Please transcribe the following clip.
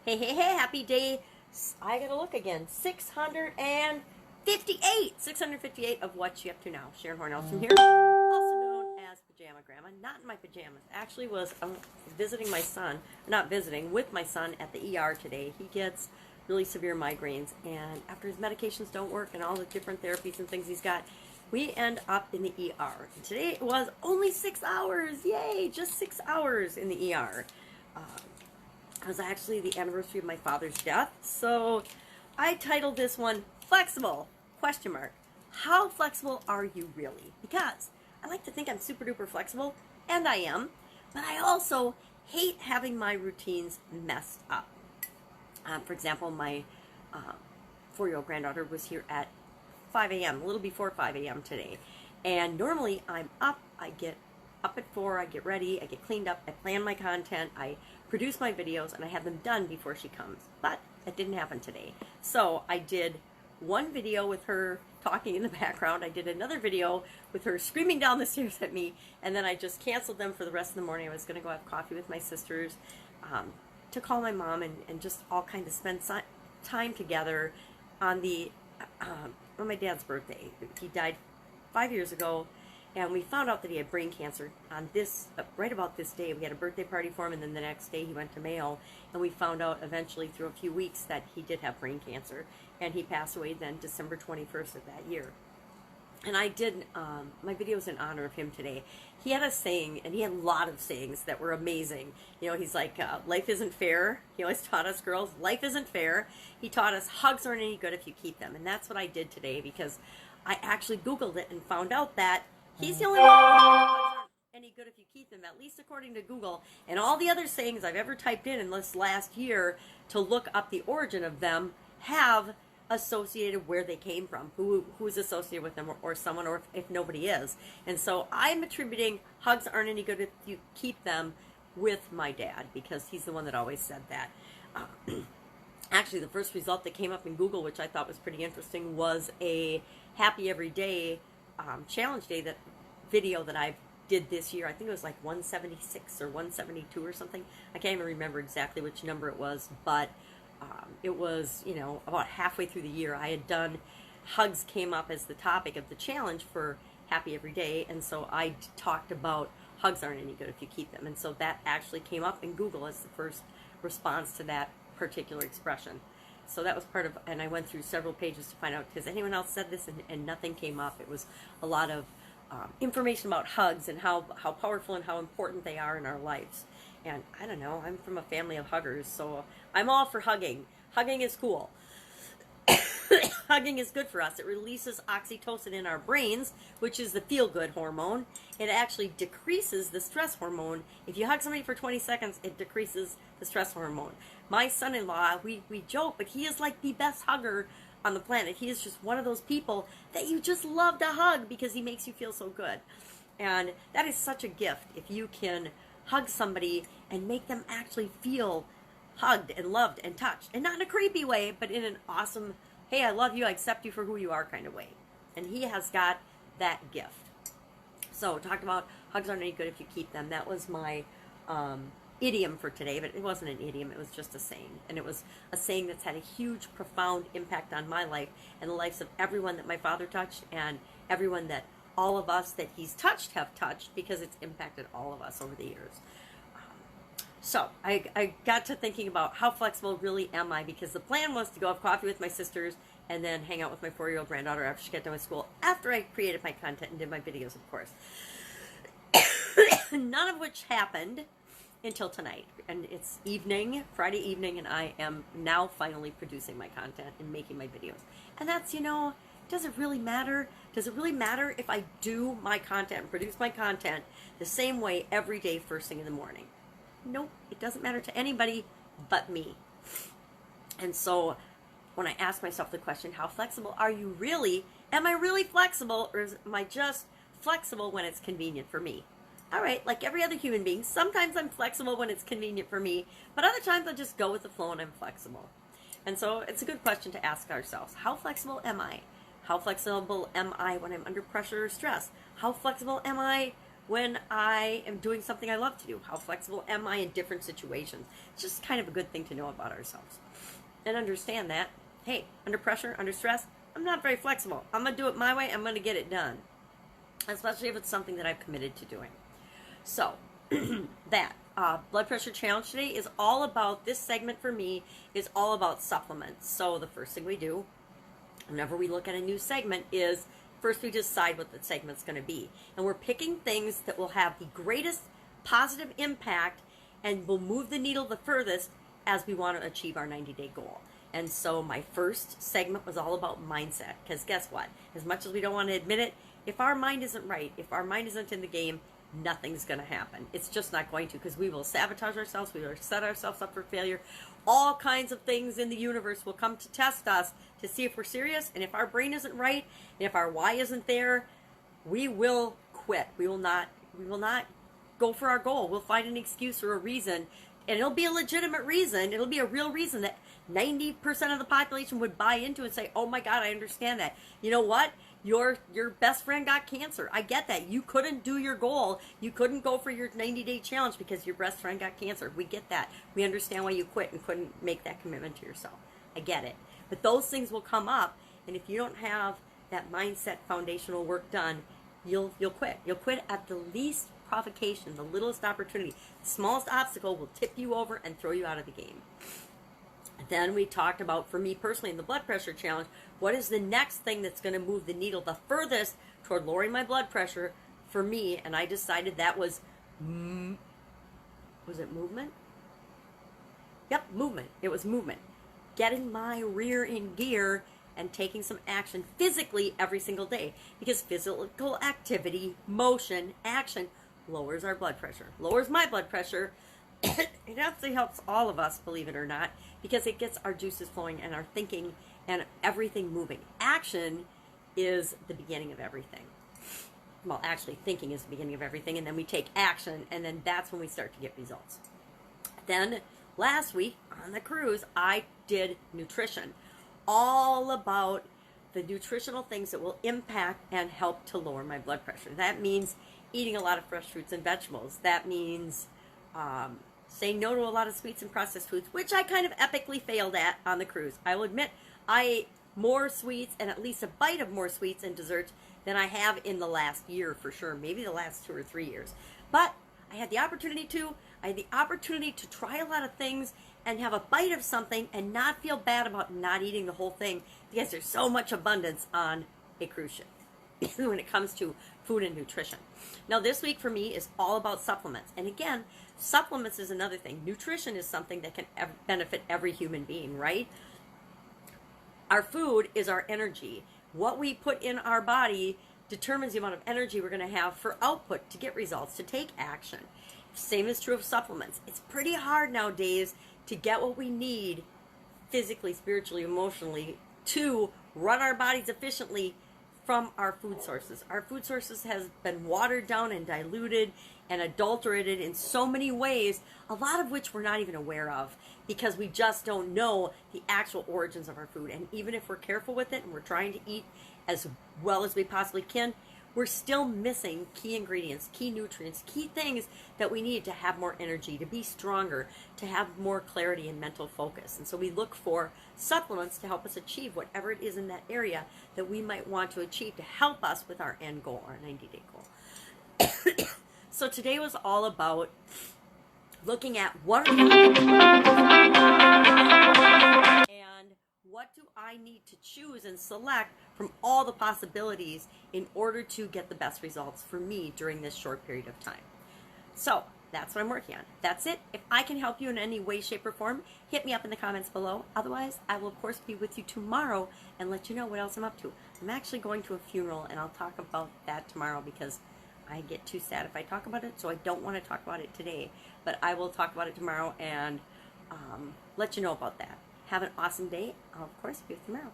Hey, hey, hey, happy day. I gotta look again. 658. 658 of What You Up To Now. Sharon Horne-Ellstrom here. Also known as Pajama Grandma. Not in my pajamas. Actually was visiting my son. Not visiting, with my son at the ER today. He gets really severe migraines. And after his medications don't work and all the different therapies and things he's got, we end up in the ER. And today it was only 6 hours. Yay! Just 6 hours in the ER. It was actually the anniversary of my father's death, so I titled this one Flexible, question mark. How flexible are you really? Because I like to think I'm super duper flexible, and I am, but I also hate having my routines messed up. For example, my 4-year-old granddaughter was here at 5 a.m., a little before 5 a.m. today, and normally I'm up, I get up at 4, I get ready, I get cleaned up, I plan my content, I produce my videos, and I have them done before she comes. But that didn't happen today. So I did one video with her talking in the background, I did another video with her screaming down the stairs at me, and then I just canceled them for the rest of the morning. I was going to go have coffee with my sisters, to call my mom, and just all kind of spend time together on my dad's birthday. He died 5 years ago. And we found out that he had brain cancer on this, right about this day. We had a birthday party for him, and then the next day he went to Mayo. And we found out eventually through a few weeks that he did have brain cancer. And he passed away then December 21st of that year. And I did my videos in honor of him today. He had a saying, and he had a lot of sayings that were amazing. You know, he's like, life isn't fair. He always taught us girls, life isn't fair. He taught us hugs aren't any good if you keep them. And that's what I did today, because I actually Googled it and found out that he's the only one who aren't any good if you keep them, at least according to Google. And all the other sayings I've ever typed in this last year to look up the origin of them have associated where they came from, who's associated with them, or someone, or if nobody is. And so I'm attributing hugs aren't any good if you keep them with my dad, because he's the one that always said that. Actually, the first result that came up in Google, which I thought was pretty interesting, was a Happy Every Day challenge day video that I did this year. I think it was like 176 or 172 or something. I can't even remember exactly which number it was, but it was, you know, about halfway through the year. I had done, hugs came up as the topic of the challenge for Happy Every Day, and so I talked about hugs aren't any good if you keep them. And so that actually came up in Google as the first response to that particular expression. So that was part of, and I went through several pages to find out, because anyone else said this, and nothing came up. It was a lot of information about hugs and how powerful and how important they are in our lives. And I don't know, I'm from a family of huggers, so I'm all for hugging. Hugging is cool. Hugging is good for us. It releases oxytocin in our brains, which is the feel-good hormone. It actually decreases the stress hormone. If you hug somebody for 20 seconds, it decreases the stress hormone. My son-in-law, we joke, but he is like the best hugger on the planet. He is just one of those people that you just love to hug because he makes you feel so good. And that is such a gift if you can hug somebody and make them actually feel hugged and loved and touched. And not in a creepy way, but in an awesome, hey, I love you, I accept you for who you are kind of way. And he has got that gift. So, talked about hugs aren't any good if you keep them. That was my idiom for today, but it wasn't an idiom, it was just a saying. And it was a saying that's had a huge, profound impact on my life and the lives of everyone that my father touched, and everyone that all of us that he's touched have touched, because it's impacted all of us over the years. So I got to thinking about how flexible really am I, because the plan was to go have coffee with my sisters and then hang out with my 4-year-old granddaughter after she got done with school, after I created my content and did my videos, of course. None of which happened until tonight. And it's evening, Friday evening, and I am now finally producing my content and making my videos. And that's, you know, does it really matter? Does it really matter if I do my content and produce my content the same way every day first thing in the morning? Nope, it doesn't matter to anybody but me. And so when I ask myself the question, how flexible are you really? Am I really flexible, or am I just flexible when it's convenient for me? All right, like every other human being, sometimes I'm flexible when it's convenient for me, but other times I just go with the flow and I'm flexible. And so it's a good question to ask ourselves. How flexible am I? How flexible am I when I'm under pressure or stress? How flexible am I when I am doing something I love to do? How flexible am I in different situations? It's just kind of a good thing to know about ourselves. And understand that, hey, under pressure, under stress, I'm not very flexible. I'm going to do it my way. I'm going to get it done. Especially if it's something that I've committed to doing. So, that blood pressure challenge today is all about, this segment for me is all about supplements. So the first thing we do whenever we look at a new segment is first we decide what the segment's going to be. And we're picking things that will have the greatest positive impact and will move the needle the furthest as we want to achieve our 90-day goal. And so my first segment was all about mindset. Because guess what? As much as we don't want to admit it, if our mind isn't right, if our mind isn't in the game, nothing's going to happen. It's just not going to, because we will sabotage ourselves. We will set ourselves up for failure. All kinds of things in the universe will come to test us to see if we're serious. And if our brain isn't right, and if our why isn't there, we will quit. We will not go for our goal. We'll find an excuse or a reason, and it'll be a legitimate reason. It'll be a real reason that 90% of the population would buy into and say, oh my God, I understand that. You know what? Your best friend got cancer. I get that. You couldn't do your goal. You couldn't go for your 90-day challenge because your best friend got cancer. We get that. We understand why you quit and couldn't make that commitment to yourself. I get it. But those things will come up, and if you don't have that mindset foundational work done, you'll quit. You'll quit at the least provocation, the littlest opportunity. The smallest obstacle will tip you over and throw you out of the game. Then we talked about, for me personally, in the blood pressure challenge, what is the next thing that's going to move the needle the furthest toward lowering my blood pressure for me? And I decided that was it movement? Yep, movement. It was movement. Getting my rear in gear and taking some action physically every single day. Because physical activity, motion, action lowers our blood pressure. Lowers my blood pressure. It actually helps all of us, believe it or not, because it gets our juices flowing and our thinking and everything moving. Action is the beginning of everything. Well, actually, thinking is the beginning of everything, and then we take action, and then that's when we start to get results. Then, last week on the cruise, I did nutrition. All about the nutritional things that will impact and help to lower my blood pressure. That means eating a lot of fresh fruits and vegetables. That means saying no to a lot of sweets and processed foods, which I kind of epically failed at on the cruise. I will admit, I ate more sweets and at least a bite of more sweets and desserts than I have in the last year for sure, maybe the last 2 or 3 years. But I had the opportunity to. I had the opportunity to try a lot of things and have a bite of something and not feel bad about not eating the whole thing, because there's so much abundance on a cruise ship when it comes to food and nutrition. Now, this week for me is all about supplements. And again, supplements is another thing. Nutrition is something that can benefit every human being, right? Our food is our energy. What we put in our body determines the amount of energy we're going to have for output, to get results, to take action. Same is true of supplements. It's pretty hard nowadays to get what we need physically, spiritually, emotionally to run our bodies efficiently from our food sources. Our food sources has been watered down and diluted and adulterated in so many ways, a lot of which we're not even aware of, because we just don't know the actual origins of our food. And even if we're careful with it and we're trying to eat as well as we possibly can, we're still missing key ingredients, key nutrients, key things that we need to have more energy, to be stronger, to have more clarity and mental focus. And so we look for supplements to help us achieve whatever it is in that area that we might want to achieve to help us with our end goal, our 90-day goal. So today was all about looking at what are and what do I need to choose and select from all the possibilities in order to get the best results for me during this short period of time. So that's what I'm working on. That's it. If I can help you in any way, shape, or form, hit me up in the comments below. Otherwise, I will, of course, be with you tomorrow and let you know what else I'm up to. I'm actually going to a funeral, and I'll talk about that tomorrow because I get too sad if I talk about it, so I don't want to talk about it today. But I will talk about it tomorrow and let you know about that. Have an awesome day. I'll, of course, be with you tomorrow.